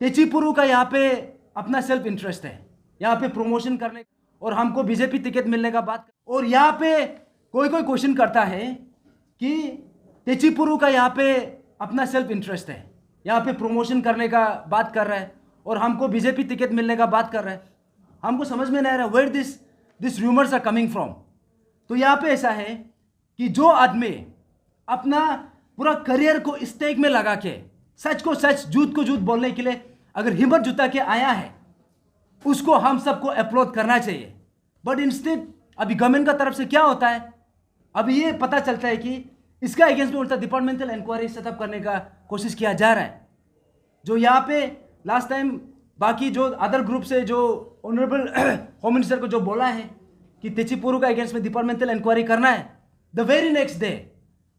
तेचीपुरु का यहाँ पे अपना सेल्फ इंटरेस्ट है, यहाँ पे प्रमोशन करने और हमको बीजेपी टिकट मिलने का बात। और यहाँ पे कोई क्वेश्चन करता है कि तेचीपुरु का यहाँ पे अपना सेल्फ इंटरेस्ट है, यहाँ पे प्रमोशन करने का बात कर रहा है और हमको बीजेपी टिकट मिलने का बात कर रहा है। हमको समझ में नहीं आ रहा where this rumours are coming from. तो यहाँ पे ऐसा है कि जो आदमी अपना पूरा करियर को स्टेक में लगा के सच को सच झूठ को झूठ बोलने के लिए अगर हिम्मत जुटा के आया है, उसको हम सबको अप्लॉड करना चाहिए। बट इंस्टेड अभी गवर्नमेंट का तरफ से क्या होता है, अभी ये पता चलता है कि इसका अगेंस्ट में उल्टा डिपार्टमेंटल इंक्वायरी सेटअप करने का कोशिश किया जा रहा है। जो यहाँ पे लास्ट टाइम बाकी जो अदर ग्रुप से जो ऑनरेबल होम मिनिस्टर को जो बोला है कि तेचीपुरु का अगेंस्ट में डिपार्टमेंटल इंक्वायरी करना है, द वेरी नेक्स्ट डे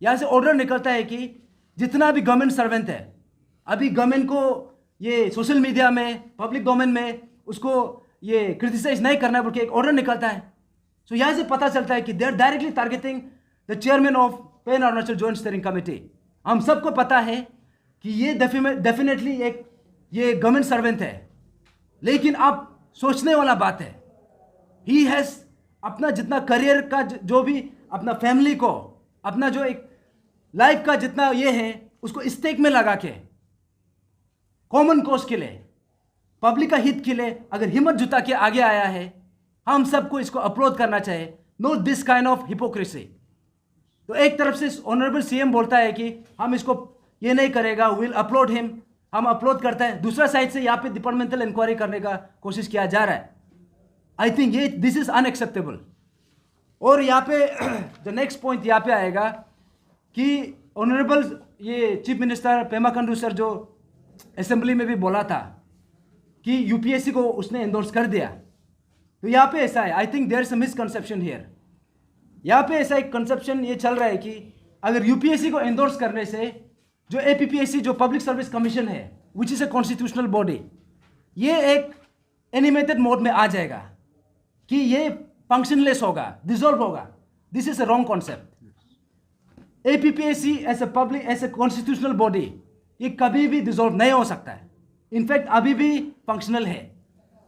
यहाँ से ऑर्डर निकलता है कि जितना भी गवर्नमेंट सर्वेंट है, अभी गवर्नमेंट को ये सोशल मीडिया में पब्लिक डोमेन में उसको ये क्रिटिसाइज नहीं करना है, बल्कि एक ऑर्डर निकलता है। सो यहाँ से पता चलता है कि they are directly targeting the chairman of pan Arunachal joint steering committee. हम सबको पता है कि ये डेफिनेटली एक ये गवर्नमेंट सर्वेंट है, लेकिन अब सोचने वाला बात है, ही हैज़ अपना जितना करियर का जो भी अपना फैमिली को अपना जो एक लाइफ का जितना ये है उसको स्टेक में लगा के कॉमन कॉज के लिए पब्लिक का हित के लिए अगर हिम्मत जुटा के आगे आया है, हम सबको इसको अप्लॉड करना चाहिए। No this kind of hypocrisy. तो एक तरफ से ऑनरेबल सीएम बोलता है कि हम इसको ये नहीं करेगा, विल अपलोड हिम, हम अपलोड करते हैं। दूसरा साइड से यहाँ पे डिपार्टमेंटल इंक्वायरी करने का कोशिश किया जा रहा है। आई थिंक ये दिस इज अनएक्सेप्टेबल। और यहाँ पे जो नेक्स्ट पॉइंट यहाँ पे आएगा कि ऑनरेबल ये chief minister Pema Khandu sir जो असेंबली में भी बोला था कि यूपीएससी को उसने एंडोर्स कर दिया। तो यहाँ पे ऐसा है, I think there is a misconception here. यहाँ पे ऐसा एक कंसेप्शन ये चल रहा है कि अगर यूपीएससी को एंडोर्स करने से जो एपीपीएससी जो पब्लिक सर्विस कमीशन है which is a constitutional body, ये एक एनिमेटेड मोड में आ जाएगा कि ये फंक्शनलेस होगा, डिसॉल्व होगा। This is a wrong concept. APPSC as a constitutional body ये कभी भी डिसॉल्व नहीं हो सकता है, इनफैक्ट अभी भी फंक्शनल है।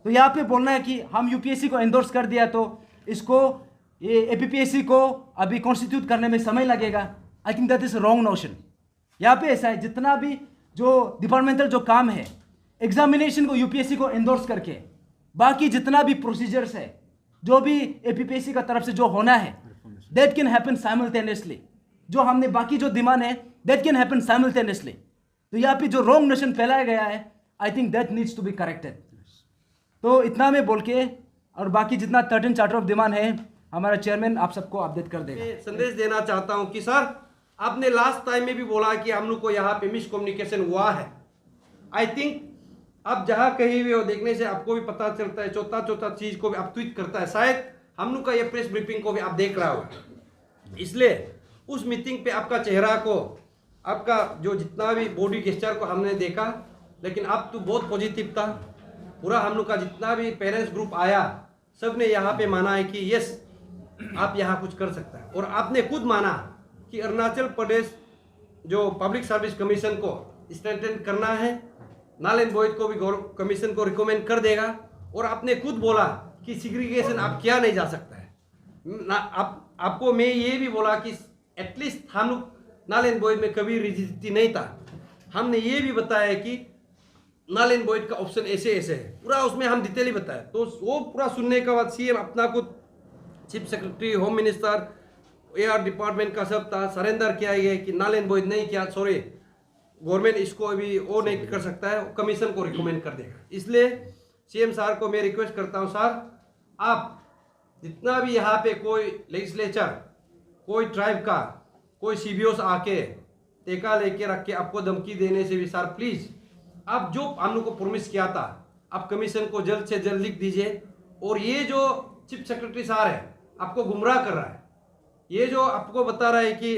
तो यहाँ पे बोलना है कि हम यूपीएससी को एंडोर्स कर दिया तो इसको ये एपीपीएससी को अभी कॉन्स्टिट्यूट करने में समय लगेगा। आई think that is wrong notion. यहाँ पे ऐसा है, जितना भी जो डिपार्टमेंटल जो काम है, एग्जामिनेशन को यूपीएससी को एंडोर्स करके बाकी जितना भी प्रोसीजर्स है जो भी एपीपीएससी का तरफ से जो होना है, दैट कैन हैपन साइमल्टेनियसली। जो हमने बाकी जो डिमांड है दैट कैन हैपन साइमल्टेनियसली। तो यहाँ पे जो रॉन्ग नोशन फैलाया गया है, I think that needs to be corrected. तो इतना मैं बोल के और बाकी जितना 13 चार्टर ऑफ डिमांड है हमारा चेयरमैन आप सबको अपडेट कर देगा। संदेश देना चाहता हूं कि सर आपने लास्ट टाइम में भी बोला कि हम लोग को यहाँ पे मिसकम्युनिकेशन हुआ है। आई थिंक अब जहाँ कहीं भी हो देखने से आपको भी पता चलता है, चौथा चीज को भी आप ट्वीट करता है। शायद हम लोग का ये प्रेस ब्रीफिंग को भी आप देख रहा हो, इसलिए उस मीटिंग पे आपका चेहरा को आपका जो जितना भी बॉडी गेस्चर को हमने देखा, लेकिन आप तो बहुत पॉजिटिव था। पूरा हम लोग का जितना भी पेरेंट्स ग्रुप आया सब ने यहाँ पे माना है कि यस आप यहाँ कुछ कर सकता है। और आपने खुद माना कि अरुणाचल प्रदेश जो पब्लिक सर्विस कमीशन को स्ट्रेंथन करना है, नल एंड वॉइड को भी कमीशन को रिकमेंड कर देगा। और आपने खुद बोला कि सिग्रीगेशन आप किया नहीं जा सकता है ना। आपको मैं ये भी बोला कि एटलीस्ट हम लोग नल एंड वॉइड में कभी रिजिडिटी नहीं था। हमने ये भी बताया कि नल एंड वॉइड का ऑप्शन ऐसे ऐसे है, पूरा उसमें हम डिटेल ही बताया। तो वो पूरा सुनने के बाद सीएम अपना खुद chief secretary home minister AR department का सब था सरेंडर किया गया कि नल एंड वॉइड नहीं किया, सॉरी गवर्नमेंट इसको अभी वो नहीं कर सकता है, कमीशन को रिकमेंड कर देगा। इसलिए सीएम सर को मैं रिक्वेस्ट करता हूँ, सर आप जितना भी यहाँ पे कोई लेजिस्लेचर, कोई ट्राइब का कोई सीबीओस आके टेका लेके रख के आपको धमकी देने से भी सर प्लीज आप जो हम लोग को प्रॉमिस किया था आप कमीशन को जल्द से जल्द लिख दीजिए। और ये जो चीफ सेक्रेटरी सर है आपको गुमराह कर रहा है, ये जो आपको बता रहा है कि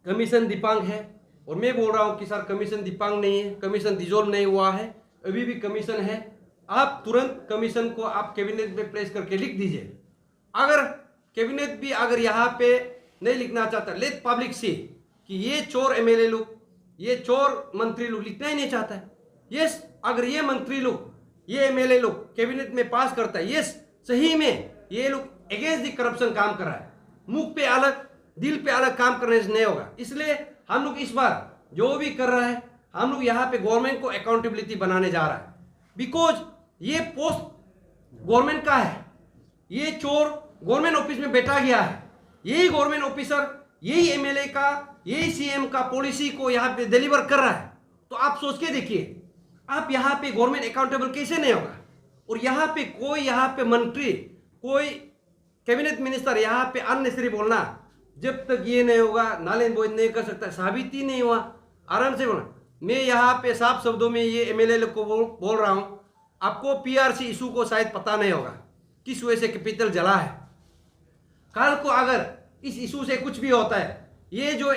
कमीशन दिपांग है, और मैं बोल रहा हूँ कि सर कमीशन दिपांग नहीं है, कमीशन डिसॉल्व नहीं हुआ है, अभी भी कमीशन है। आप तुरंत कमीशन को आप कैबिनेट में प्लेस करके लिख दीजिए। अगर कैबिनेट भी अगर यहाँ पे नहीं लिखना चाहता, लेट पब्लिक सी कि ये चोर एमएलए लोग, ये चोर मंत्री लोग लिखना ही नहीं चाहता है। यस अगर ये मंत्री लोग, ये एमएलए लोग कैबिनेट में पास करता है, ये सही में ये लोग अगेंस्ट द करप्शन काम कर रहा है, मुख पे अलग दिल पे अलग काम करने से नहीं होगा। इसलिए हम लोग इस बार जो भी कर रहा है, हम लोग यहाँ पे गवर्नमेंट को अकाउंटेबिलिटी बनाने जा रहा है। बिकॉज ये पोस्ट गवर्नमेंट का है, ये चोर गवर्नमेंट ऑफिस में बैठा गया है, यही गवर्नमेंट ऑफिसर, यही एमएलए का, यही सीएम का पॉलिसी को यहाँ पे डिलीवर कर रहा है। तो आप सोच के देखिए, आप यहाँ पे गवर्नमेंट अकाउंटेबल कैसे नहीं होगा। और यहाँ पे कोई यहाँ पे मंत्री, कोई कैबिनेट मिनिस्टर यहाँ पे अननेसेसरी बोलना, जब तक ये नहीं होगा नाल एंड वॉइड नहीं कर सकता, साबित ही नहीं हुआ, आराम से बोलना। मैं यहाँ पे साफ शब्दों में ये एमएलए लोग को बोल रहा हूँ, आपको पीआरसी इशू को शायद पता नहीं होगा किस वजह से कैपिटल जला है। कल को अगर इस इशू से कुछ भी होता है, ये जो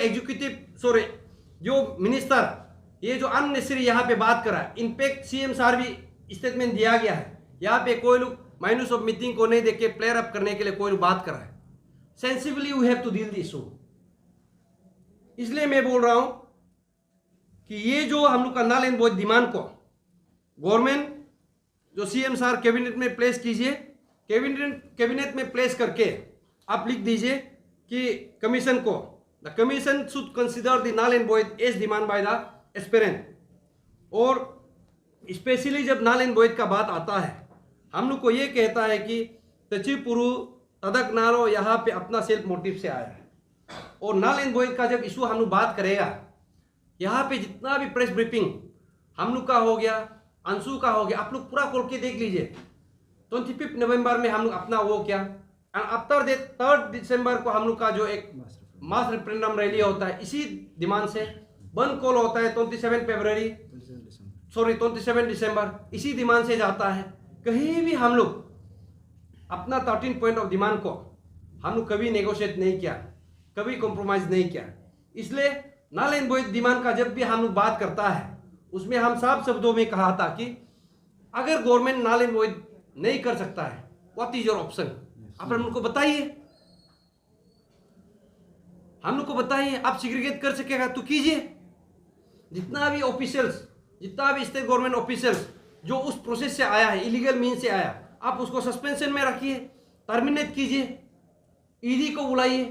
जो मिनिस्टर ये जो अननेसेसरी यहाँ पे बात कर रहा है, इनफैक्ट सीएम सर भी स्टेटमेंट दिया गया है, यहाँ पे कोई लोग माइनस ऑफ मीटिंग को नहीं देख के प्लेयर अप करने के लिए कोई लोग बात कर रहा है। Sensibly you have to deal the issue. इसलिए मैं बोल रहा हूं कि ये जो हम लोग का नाल एंड वॉइड डिमांड को गवर्नमेंट जो सीएम सर कैबिनेट में प्लेस कीजिए, कैबिनेट में प्लेस करके आप लिख दीजिए कि कमीशन को, the commission should consider the null and void as demand by the aspirant. और स्पेशली जब नाल एंड वॉइड का बात आता है, हम लोग को ये कहता है कि तचिपुरु तदक नारो यहाँ पे अपना सेल्फ मोटिव से आया है। और नाल एंड वॉइड का जब इशू हम लोग बात करेगा, यहाँ पे जितना भी प्रेस ब्रीफिंग हम लोग का हो गया, अंशु का हो गया, आप लोग पूरा खोल के देख लीजिए। 25 नवंबर में हम लोग अपना वो किया, आफ्टर 3 दिसंबर को हम लोग का जो एक मास रेफरेंडम रैली होता है, इसी डिमांड से बंद कॉल होता है 27 दिसंबर, इसी डिमांड से जाता है। कहीं भी हम लोग अपना 13 पॉइंट ऑफ डिमांड को हम लोग कभी नेगोशिएट नहीं किया, कभी कॉम्प्रोमाइज नहीं किया। इसलिए नाल एंड वॉइड डिमांड का जब भी हम लोग बात करता है, उसमें हम साफ शब्दों में कहा था कि अगर गवर्नमेंट नाल एंड वॉइड नहीं कर सकता है, व्हाट इज योर ऑप्शन, आप हम लोग को बताइए, हम लोग को बताइए। आप सिग्रीगेट कर सकेगा तो कीजिए। जितना भी ऑफिशियल्स, जितना भी स्टेट गवर्नमेंट ऑफिशियल्स जो उस प्रोसेस से आया है, इलीगल मीन से आया, आप उसको सस्पेंशन में रखिए, टर्मिनेट कीजिए, ईडी को बुलाइए,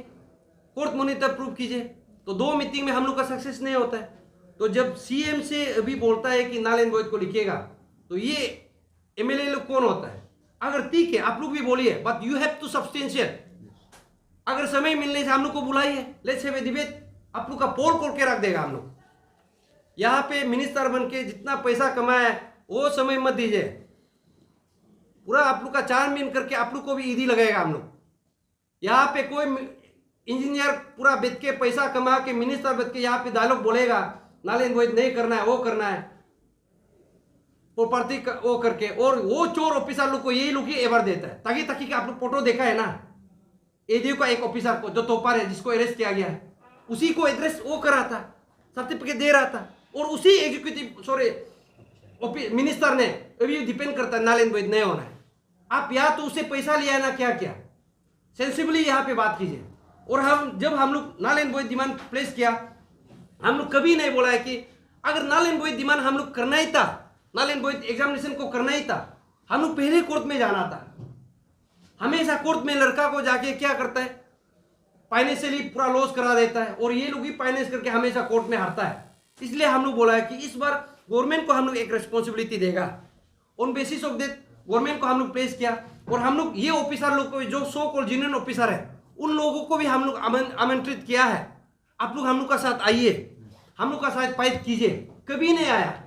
कोर्ट मॉनिटर प्रूव कीजिए। तो 2 मीटिंग में हम लोग का सक्सेस नहीं होता है। तो जब सीएम से अभी बोलता है कि नाल एंड वॉइड को लिखेगा, तो ये एमएलए लोग कौन होता है? अगर ठीक है आप लोग भी बोलिए, but you have to substantiate. अगर समय मिलने से हम लोग को बुलाइए, लेट्स हैव ए डिबेट। आप लोग का पोल खोल के रख देगा हम लोग। यहाँ पे मिनिस्टर बन के जितना पैसा कमाया है वो समय मत दीजिए, पूरा आप लोग का 4 महीने करके आप लोग को भी ईदी लगेगा हम लोग। यहाँ पे कोई इंजीनियर पूरा बैठ के पैसा कमा के मिनिस्टर बैठ के यहाँ पे डायलॉग बोलेगा नाल एंड वॉइड नहीं करना है, वो करना है, प्रॉपर्टी वो करके, और वो चोर ऑफिसर लोग को यही लोग ही एवर देता है। ताकि ताकि कि आप लोग फोटो देखा है ना, एडीओ का एक ऑफिसर को जो तोपार है, जिसको अरेस्ट किया गया है, उसी को एड्रेस वो कर रहा था, सर्टिफिकेट दे रहा था, और उसी एग्जीक्यूटिव मिनिस्टर ने अभी डिपेंड करता है नाल एंड वॉइड नहीं होना है। आप या तो उससे पैसा लिया है ना, क्या क्या सेंसिबली यहाँ पे बात कीजिए। और जब हम लोग नाल एंड वॉइड डिमांड प्लेस किया, हम लोग कभी नहीं बोला है कि अगर नाल एंड वॉइड डिमांड हम लोग करना ही था, नाल एंड वॉइड एग्जामिनेशन को करना ही था, हम लोग पहले कोर्ट में जाना था। हमेशा कोर्ट में लड़का को जाके क्या करता है, फाइनेंशियली पूरा लॉस करा देता है, और ये लोग भी फाइनेंस करके हमेशा कोर्ट में हारता है। इसलिए हम लोग बोला है कि इस बार गवर्नमेंट को हम लोग एक रिस्पॉन्सिबिलिटी देगा। On basis of that government को हम लोग प्लेस किया, और हम लोग ये ऑफिसर लोग को जो सो कॉल्ड जेन्युइन ऑफिसर है, उन लोगों को भी हम लोग आमंत्रित किया है। आप लोग हम लोग का साथ आइए, हम लोग का साथ फाइट कीजिए। कभी नहीं आया,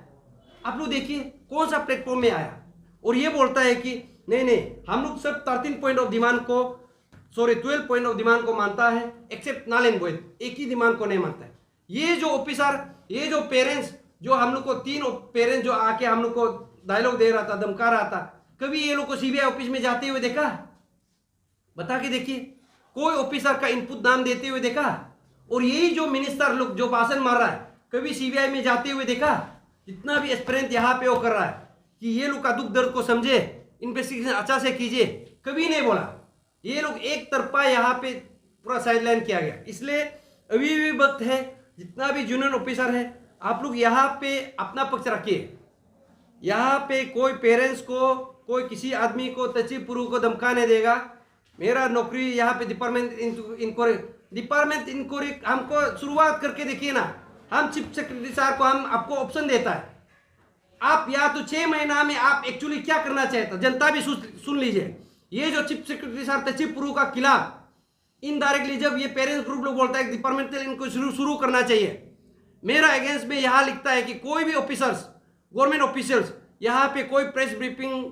आप लोग देखिए कौन सा प्लेटफॉर्म में आया, और ये बोलता है कि नहीं नहीं हम लोग सब 13 पॉइंट ऑफ डिमांड को, 12 पॉइंट ऑफ डिमांड को मानता है, एक्सेप्ट नाल एंड वॉइड, एक ही डिमांड को नहीं मानता है। ये जो ऑफिसर, ये जो पेरेंट्स, जो हम लोग को 3 पेरेंट्स जो आके हम लोग को डायलॉग दे रहा था, धमका रहा था, कभी ये लोग को सीबीआई ऑफिस में जाते हुए देखा? बता के देखिए, कोई ऑफिसर का इनपुट नाम देते हुए देखा? और यही जो मिनिस्टर लोग जो भाषण मार रहा है, कभी सीबीआई में जाते हुए देखा? जितना भी एस्पिरेंट यहाँ पे वो कर रहा है कि ये लोग का दुख दर्द को समझे, इन्वेस्टिगेशन अच्छा से कीजिए, कभी नहीं बोला। ये लोग एक तरफा यहाँ पे पूरा साइडलाइन किया गया। इसलिए अभी भी वक्त है, जितना भी जूनियर ऑफिसर है, आप लोग यहाँ पे अपना पक्ष रखिए। यहाँ पे कोई पेरेंट्स को, कोई किसी आदमी को, तचिपुरु को धमकाने देगा। मेरा नौकरी यहाँ पे डिपार्टमेंट इंक्वायरी हमको शुरुआत करके देखिए ना। हम चीफ सेक्रेटरी साहब को हम आपको ऑप्शन देता है, आप या तो 6 महीना में आप एक्चुअली क्या करना चाहते, जनता भी सुन लीजिए। ये जो चीफ सेक्रेटरी साहब तचिपुरु का खिलाफ इनडायरेक्टली जब ये पेरेंट्स ग्रुप लोग बोलता है डिपार्टमेंटल इनको शुरू करना चाहिए, मेरा अगेंस्ट में यहाँ लिखता है कि कोई भी ऑफिसर्स, गवर्नमेंट ऑफिशियल्स यहाँ पे कोई प्रेस ब्रीफिंग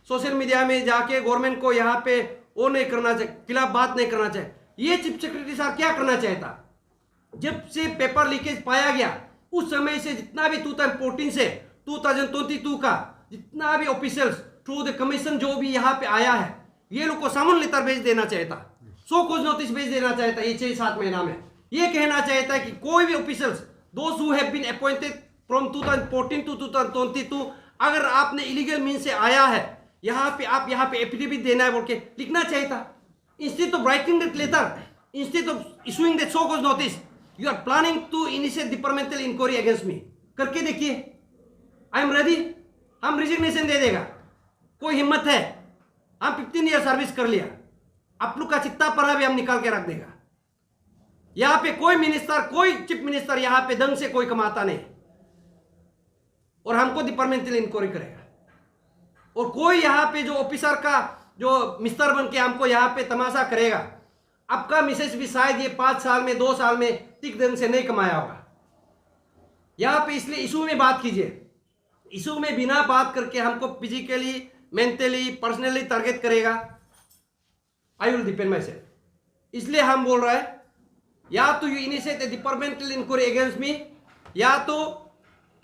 सोशल मीडिया में जाके गवर्नमेंट को यहाँ पे वो नहीं करना चाहिए, खिलाफ बात नहीं करना चाहिए। ये चीफ सेक्रेटरी साहब क्या करना चाहता, जब से पेपर लीकेज पाया गया उस समय से जितना भी 2014 से 2022 का जितना भी ऑफिशियल्स थ्रू द कमीशन जो भी यहाँ पे आया है, ये लोग को समन लेटर भेज देना चाहता, सो कुछ नोटिस भेज देना चाहता ये 6-7 महीना में। ये कहना चाहता है कि कोई भी officials those who have been appointed from 2014 to 2022, अगर आपने इलीगल मीन से आया है यहाँ पे, आप यहाँ पे एफिडेविट देना है बोल के लिखना चाहता। Instead of writing that letter, instead of issuing that show cause notice, you are planning to initiate departmental inquiry against me. करके देखिए, आई एम रेडी। हम रिजिग्नेशन दे देगा, कोई हिम्मत है। हम 15 ईयर सर्विस कर लिया, आप लोग का चित्ता पड़ा भी हम निकाल के रख देगा। यहाँ पे कोई मिनिस्टर, कोई चीफ मिनिस्टर यहाँ पे ढंग से कोई कमाता नहीं, और हमको डिपार्टमेंटल इंक्वायरी करेगा। और कोई यहाँ पे जो ऑफिसर का जो मिस्टर बन के हमको यहाँ पे तमाशा करेगा। आपका मिसेज भी शायद ये 5 साल में 2 साल में ठीक ढंग से नहीं कमाया होगा यहाँ पे, इसलिए इशू में बात कीजिए। इशू में बिना बात करके हमको फिजिकली, मेंटली, पर्सनली टारगेट करेगा, I will depend myself. इसलिए हम बोल रहे हैं या तो you initiate a departmental inquiry against me, या तो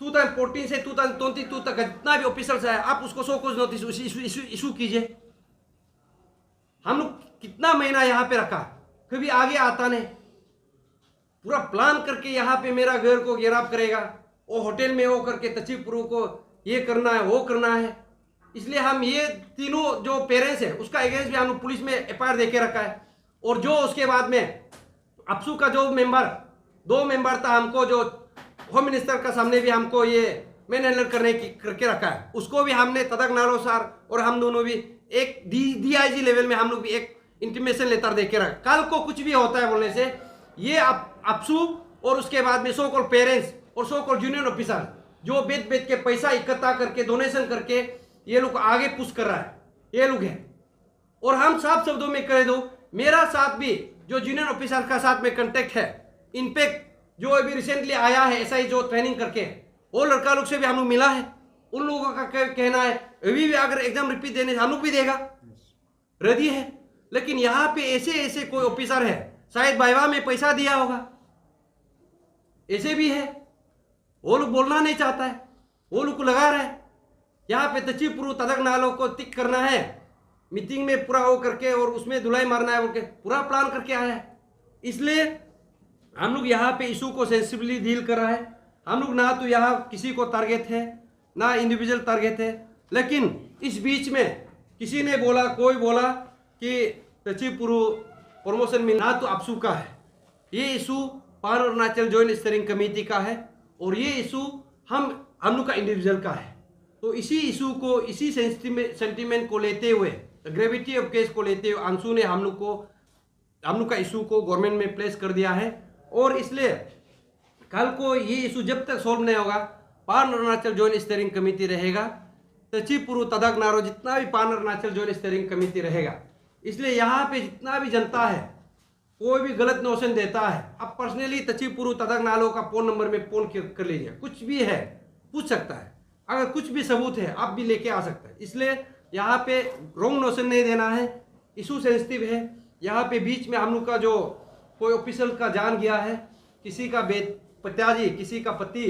2014 से 2022 तक जितना भी ऑफिसर्स है आप उसको सो कुछ नोटिस इशू कीजिए। हम लोग कितना महीना यहाँ पे रखा, कभी आगे आता नहीं। पूरा प्लान करके यहाँ पे मेरा घर को गिरफ्तार करेगा, वो होटल में वो करके तचिपुरु को ये करना है वो करना है। इसलिए हम ये तीनों जो पेरेंट्स है उसका अगेंस्ट भी हम लोग पुलिस में एफआईआर दे के रखा है। और जो उसके बाद में अपसू का जो मेंबर 2 मेंबर था, हमको जो होम मिनिस्टर का सामने भी हमको ये मैन हैंडल करके रखा है, उसको भी हमने तदक नारो सर और हम दोनों भी एक DIG लेवल में हम लोग भी एक इंटीमेशन लेटर दे के रखा। कल को कुछ भी होता है बोलने से ये अपसू और उसके बाद में सो कॉल पेरेंट्स और सो कॉल जूनियर ऑफिसर जो बेच के पैसा इकट्ठा करके डोनेशन करके ये लोग आगे पुश कर रहा है, ये लोग हैं। और हम साफ शब्दों में कह दो, मेरा साथ भी जो जूनियर ऑफिसर का साथ में कांटेक्ट है, इनफैक्ट जो अभी रिसेंटली आया है SI जो ट्रेनिंग करके, वो लड़का लोग से भी हम लोग मिला है। उन लोगों का कहना है अभी भी अगर एग्जाम रिपीट देने हम लोग भी देगा, रेडी है। लेकिन यहाँ पे ऐसे कोई ऑफिसर है, शायद वाइवा में पैसा दिया होगा, ऐसे भी है, वो लोग बोलना नहीं चाहता है, वो लोग को लगा रहा है यहाँ पे तचिपुरु तदक नालों को टिक करना है, मीटिंग में पूरा वो करके और उसमें धुलाई मारना है, उनके पूरा प्लान करके आया है। इसलिए हम लोग यहाँ पे इशू को सेंसिबली डील कर रहा है। हम लोग ना तो यहाँ किसी को टारगेट है ना इंडिविजुअल टारगेट है, लेकिन इस बीच में किसी ने बोला, कोई बोला कि तचिपुरु प्रमोशन में ना तो अपसू का है, ये इशू पान अरुणाचल जॉइंट स्टीयरिंग कमेटी का है, और ये इशू हम लोग का इंडिविजुअल का है। तो इसी इशू को, इसी सेंटिमेंट को लेते हुए, ग्रेविटी ऑफ केस को लेते हुए अंशु ने हम लोग का इशू को गवर्नमेंट में प्लेस कर दिया है। और इसलिए कल को ये इशू जब तक सॉल्व नहीं होगा, पान अरुणाचल जॉइंट स्टीयरिंग कमेटी रहेगा, तचिपुरु तदक नारो जितना भी पान अरुणाचल जॉइंट स्टीयरिंग कमेटी रहेगा। इसलिए यहाँ पे जितना भी जनता है कोई भी गलत नोशन देता है, आप पर्सनली तचिपुरु तदक नालो का फ़ोन नंबर में फ़ोन कर लीजिए, कुछ भी है पूछ सकता है, अगर कुछ भी सबूत है आप भी लेके आ सकते हैं। इसलिए यहाँ पे रॉन्ग नोशन नहीं देना है, इशू सेंसिटिव है। यहाँ पे बीच में हम लोग का जो कोई ऑफिसर का जान गया है, किसी का पिताजी, किसी का पति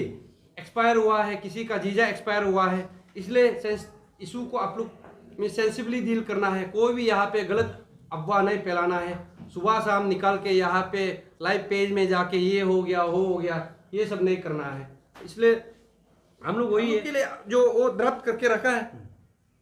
एक्सपायर हुआ है, किसी का जीजा एक्सपायर हुआ है, इसलिए इशू को आप लोग में सेंसिबली डील करना है। कोई भी यहाँ पे गलत अफवाह नहीं फैलाना है, सुबह शाम निकाल के यहाँ पे लाइव पेज में जाके ये हो गया वो हो गया, ये सब नहीं करना है। इसलिए हम लोग वही के लिए जो वो ड्राफ्ट करके रखा है,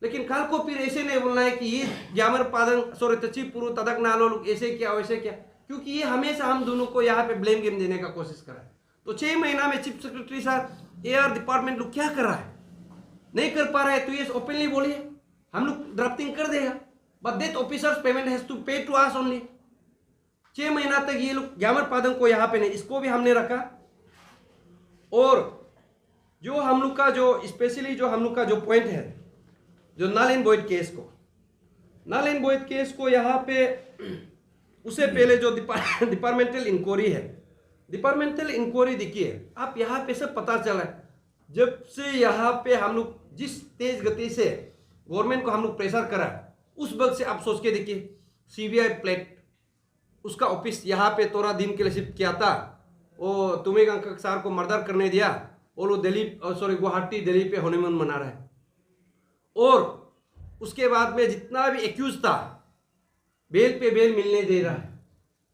लेकिन कल को फिर ऐसे नहीं बोलना है कि ये जामर पादन सॉरी तचिपुरु तदक नालो लोग ऐसे क्या वैसे क्या, क्योंकि ये हमेशा हम दोनों को यहाँ पे ब्लेम गेम देने का कोशिश कर रहा है। तो 6 महीना में चीफ सेक्रेटरी साहब AR डिपार्टमेंट लोग क्या कर रहा है, नहीं कर पा रहा है तो ये ओपनली बोलिए, हम लोग ड्राफ्टिंग कर देगा, but that officers payment has to pay to us only. 6 महीना तक ये लोग ग्यामर पादंग को यहाँ पे नहीं, इसको भी हमने रखा। और जो हम लोग का जो स्पेशली जो हम लोग का जो पॉइंट है, जो नल एंड वॉइड केस को, नल एंड वॉइड केस को यहाँ पे उससे पहले जो डिपार्टमेंटल इंक्वायरी है, डिपार्टमेंटल इंक्वायरी देखिए आप यहाँ पे सब पता चला है। जब से यहाँ पे हम लोग जिस तेज गति से गवर्नमेंट को हम लोग प्रेशर करा, उस वक्त से आप सोच के देखिए, सीबीआई प्लेट उसका ऑफिस यहाँ पे थोड़ा दिन के लिए शिफ्ट किया था, वो तुमिंग सर को मर्डर करने दिया, और वो दिल्ली गुवाहाटी दिल्ली पे हनीमून मना रहा है। और उसके बाद में जितना भी एक्यूज था बेल पे बेल मिलने दे रहा है,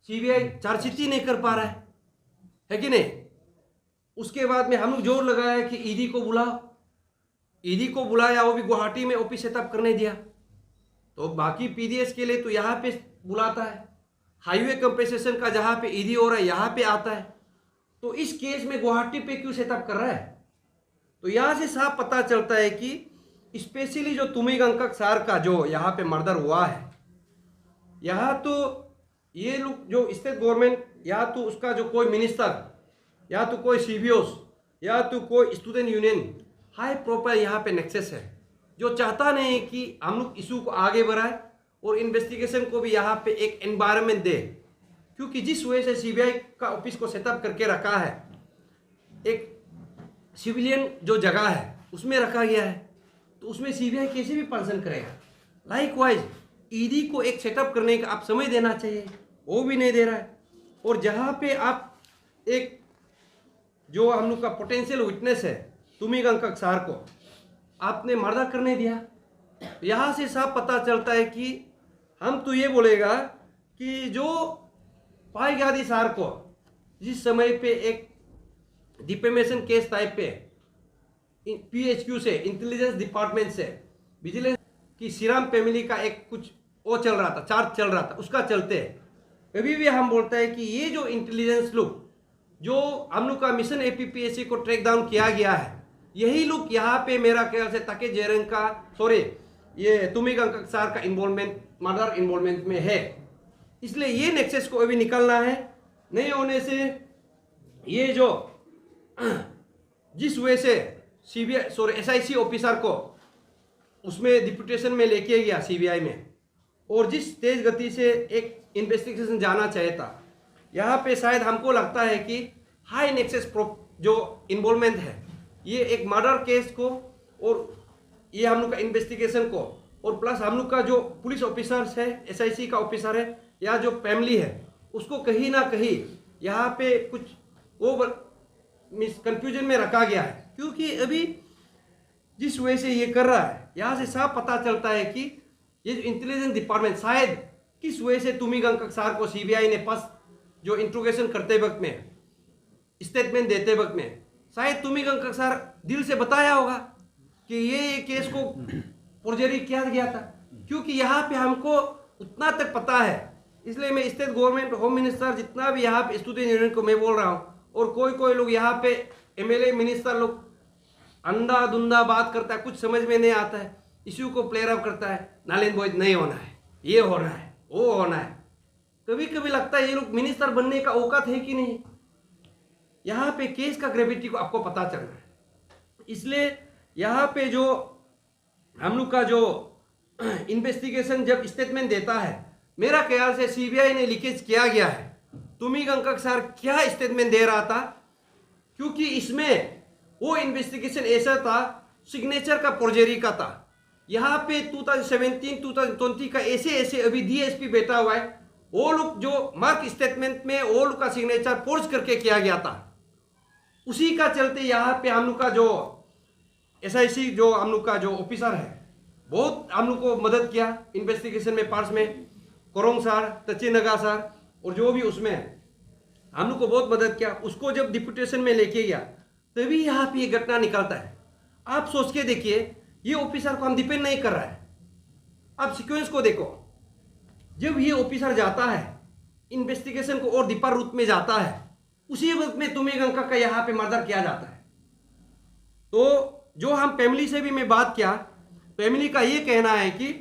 सीबीआई चार्जशीट ही नहीं कर पा रहा है कि नहीं। उसके बाद में हम लोग जोर लगाया कि ईडी को बुलाओ, ईडी को बुलाया, वो भी गुवाहाटी में ऑफिस सेटअप करने दिया। तो बाकी पीडीएस के लिए तो यहाँ पे बुलाता है, हाईवे कंपेंसेशन का जहाँ पे ईडी हो रहा है यहाँ पे आता है, तो इस केस में गुवाहाटी पे क्यों सेटअप कर रहा है। तो यहाँ से साफ पता चलता है कि स्पेशली जो तुमिंग सर का जो यहाँ पे मर्डर हुआ है, यहाँ तो ये लोग जो स्टेट गवर्नमेंट या तो उसका जो कोई मिनिस्टर या तो कोई सीबीओस या तो कोई स्टूडेंट यूनियन हाई प्रोफाइल यहाँ पे नेक्सेस है, जो चाहता नहीं कि हम लोग इशू को आगे बढ़ाए और इन्वेस्टिगेशन को भी यहाँ पे एक एनवायरनमेंट दे। क्योंकि जिस वजह से सीबीआई का ऑफिस को सेटअप करके रखा है, एक सिविलियन जो जगह है उसमें रखा गया है, तो उसमें सीबीआई कैसे भी फंक्शन करेगा। लाइकवाइज ईडी को एक सेटअप करने का आप समय देना चाहिए, वो भी नहीं दे रहा है। और जहाँ पे आप एक जो हम लोग का पोटेंशियल विटनेस है तुमिंग सर को आपने मर्डर करने दिया, यहाँ से साफ पता चलता है कि हम तो ये बोलेगा कि जो पाईगादी सर को जिस समय पे एक डिफेमेशन केस टाइप पे पीएचक्यू से, इंटेलिजेंस डिपार्टमेंट से, विजिलेंस की श्रीराम फैमिली का एक कुछ वो चल रहा था, चार्ज चल रहा था, उसका चलते अभी भी हम बोलते हैं कि ये जो इंटेलिजेंस लोग जो हम लोग का मिशन एपीपीएससी को ट्रैक डाउन किया गया है, यही लोग यहाँ पे मेरा ख्याल से ताकि जेरंग का ये तुमिंग सर का इन्वॉल्वमेंट, मर्डर इन्वॉल्वमेंट में है। इसलिए ये नेक्सस को अभी निकलना है। नहीं होने से ये जो जिस वजह से सीबीआई एसआईसी ऑफिसर को उसमें डिप्यूटेशन में लेके गया सीबीआई में, और जिस तेज गति से एक इन्वेस्टिगेशन जाना चाहिए था, यहाँ पे शायद हमको लगता है कि हाई नेक्सस जो इन्वॉल्वमेंट है, ये एक मर्डर केस को और ये हम लोग का इन्वेस्टिगेशन को, और प्लस हम लोग का जो पुलिस ऑफिसर्स है, एसआईसी का ऑफिसर है या जो फैमिली है, उसको कहीं ना कहीं यहाँ पे कुछ वो कंफ्यूजन में रखा गया है। क्योंकि अभी जिस वजह से ये कर रहा है, यहाँ से साफ पता चलता है कि ये जो इंटेलिजेंस डिपार्टमेंट शायद किस वजह से तुमिंग सर को सीबीआई ने पास जो इंट्रोगेशन करते वक्त में, स्टेटमेंट देते वक्त में, शायद तुमिंग सर दिल से बताया होगा कि ये केस को फोर्जरी किया गया था। क्योंकि यहाँ पे हमको उतना तक पता है, इसलिए मैं स्टेट गवर्नमेंट, होम मिनिस्टर, जितना भी यहाँ पे स्टूडेंट यूनियन को मैं बोल रहा हूँ, और कोई लोग यहाँ पे एमएलए मिनिस्टर लोग अंधा धुंधा बात करता है, कुछ समझ में नहीं आता है, इश्यू को प्लेयर अप करता है, नालिन बॉयज नहीं होना है, ये होना है, वो होना है। कभी कभी लगता है ये लोग मिनिस्टर बनने का औकात है कि नहीं। यहाँ पे केस का ग्रेविटी को आपको पता चलना है। इसलिए यहाँ पे जो हम लोग का जो इन्वेस्टिगेशन जब स्टेटमेंट देता है, मेरा ख्याल से सीबीआई ने लीकेज किया गया है। तुमिंग सर क्या स्टेटमेंट दे रहा था, क्योंकि इसमें वो इन्वेस्टिगेशन ऐसा था, सिग्नेचर का फोर्जरी का था। यहाँ पे 2017 2020 का ऐसे अभी डीएसपी बैठा हुआ है, वो लोग जो मार्क स्टेटमेंट में वो लोग का सिग्नेचर फोर्ज करके किया गया था, उसी का चलते यहाँ पे हम लोग का जो एसआईसी जो हम लोग का जो ऑफिसर है, बहुत हम लोग को मदद किया इन्वेस्टिगेशन में, पार्ट्स में, कोरोंग सर, तचिनगा सर, और जो भी उसमें हम लोग को बहुत मदद किया। उसको जब डिप्यूटेशन में लेके गया तभी यहाँ पे ये घटना निकलता है। आप सोच के देखिए, ये ऑफिसर को हम डिपेंड नहीं कर रहा है। आप सीक्वेंस को देखो, जब ये ऑफिसर जाता है इन्वेस्टिगेशन को और दीपर रूट में जाता है, उसी वक्त में तुमिंग का यहाँ पे मर्डर किया जाता है। तो जो हम फैमिली से भी मैं बात किया, फैमिली का ये कहना है कि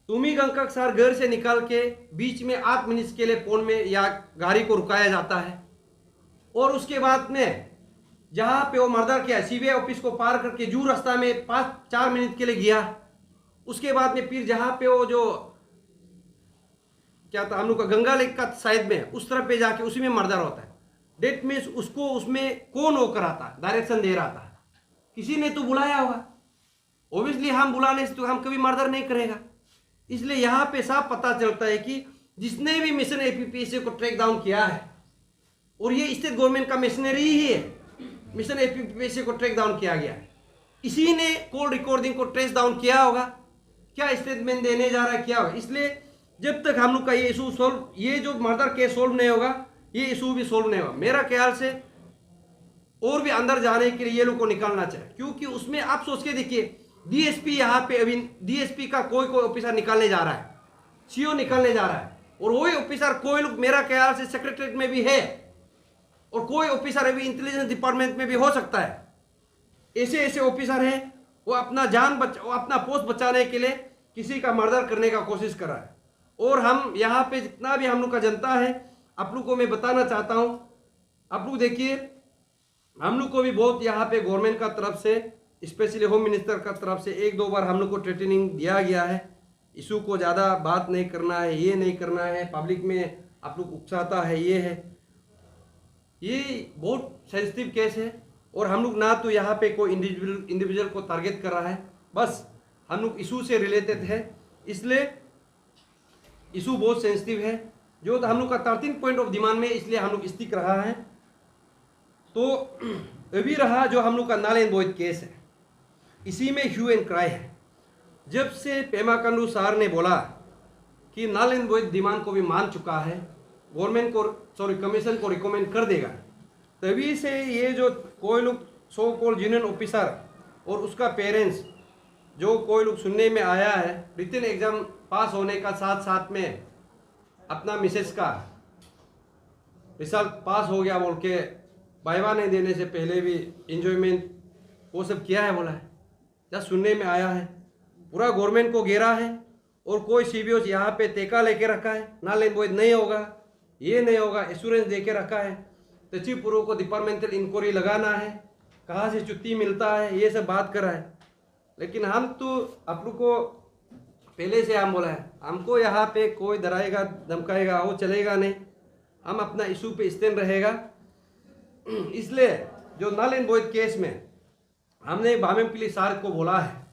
तुमी गंकक सर घर से निकाल के बीच में 8 मिनट के लिए फोन में या गाड़ी को रुकाया जाता है, और उसके बाद में जहाँ पे वो मर्डर किया सीबीआई ऑफिस को पार करके जू रास्ता में 4 मिनट के लिए गया। उसके बाद में फिर जहाँ पे वो जो क्या था हम लोग का गंगा लेक का साइड में उस तरफ पे जाके उसी में मर्डर होता है। डेट मीन्स उसको उसमें कौन वो कराता है, डायरेक्शन दे रहा था, किसी ने तो बुलाया होगा। ओबियसली हम बुलाने से तो हम कभी मर्डर नहीं करेगा। इसलिए यहाँ पे साफ पता चलता है कि जिसने भी मिशन एपीपीएससी को ट्रैक डाउन किया है, और ये स्टेट गवर्नमेंट का मिशनरी ही है, मिशन एपीपीएससी को ट्रैक डाउन किया गया है, इसी ने कॉल रिकॉर्डिंग को ट्रेस डाउन किया होगा, क्या स्टेटमेंट देने जा रहा है क्या होगा। इसलिए जब तक हम लोग का ये इशू सोल्व, ये जो मर्डर केस सोल्व नहीं होगा, ये इशू भी सोल्व नहीं होगा। मेरा ख्याल से और भी अंदर जाने के लिए ये लोग को निकालना चाहिए, क्योंकि उसमें आप सोच के देखिए, डीएसपी यहाँ पे अभी डीएसपी का कोई ऑफिसर निकालने जा रहा है, सीओ निकालने जा रहा है, और वही ऑफिसर कोई लोग मेरा ख्याल से सेक्रेटरीट में भी है, और कोई ऑफिसर अभी इंटेलिजेंस डिपार्टमेंट में भी हो सकता है। ऐसे ऐसे ऑफिसर हैं, वो अपना वो अपना पोस्ट बचाने के लिए किसी का मर्डर करने का कोशिश कर रहा है। और हम यहाँ पे जितना भी हम लोग का जनता है, आप लोग को मैं बताना चाहता हूँ, आप लोग देखिए, हम लोग को भी बहुत यहाँ पे गवर्नमेंट का तरफ से, स्पेशली होम मिनिस्टर का तरफ से 1-2 बार हम लोग को ट्रेनिंग दिया गया है। इशू को ज़्यादा बात नहीं करना है, ये नहीं करना है, पब्लिक में आप लोग उकसाता है, ये है, ये बहुत सेंसिटिव केस है। और हम लोग ना तो यहाँ पे कोई इंडिविजुअल को टारगेट कर रहा है, बस हम लोग इशू से रिलेटेड है, इसलिए इशू बहुत सेंसिटिव है। जो हम लोग का 13 पॉइंट ऑफ डिमांड में, इसलिए हम लोग स्टिक रहा है। तो अभी रहा जो हम लोग का नल एंड वॉइड केस है, इसी में ह्यू एंड क्राई है। जब से पेमा खांडू सर ने बोला कि नल एंड वॉइड डिमांड को भी मान चुका है, गवर्नमेंट को कमीशन को रिकमेंड कर देगा, तभी से ये जो कोई लोग सो कॉल्ड यूनियन ऑफिसर और उसका पेरेंट्स, जो कोई लोग सुनने में आया है, रिटन एग्जाम पास होने का साथ साथ में अपना मिसेस का रिजल्ट पास हो गया बोल के वाइवा नहीं देने से पहले भी इंजॉयमेंट वो सब किया है, बोला है, जब सुनने में आया है। पूरा गवर्नमेंट को घेरा है, और कोई सीबीओ यहाँ पे टेका लेके रखा है, नल एंड वॉइड नहीं होगा, ये नहीं होगा, एश्योरेंस दे के रखा है। तचिपुरो को डिपार्टमेंटल इंक्वायरी लगाना है, कहाँ से छुट्टी मिलता है, ये सब बात कर रहा है। लेकिन हम तो आप लोग को पहले से हम बोला है, हमको यहाँ पे कोई डराएगा धमकाएगा वो चलेगा नहीं, हम अपना इशू पे स्टैंड रहेगा। इसलिए जो नल एंड वॉइड केस में हमने भामेपल्ली सर को बोला है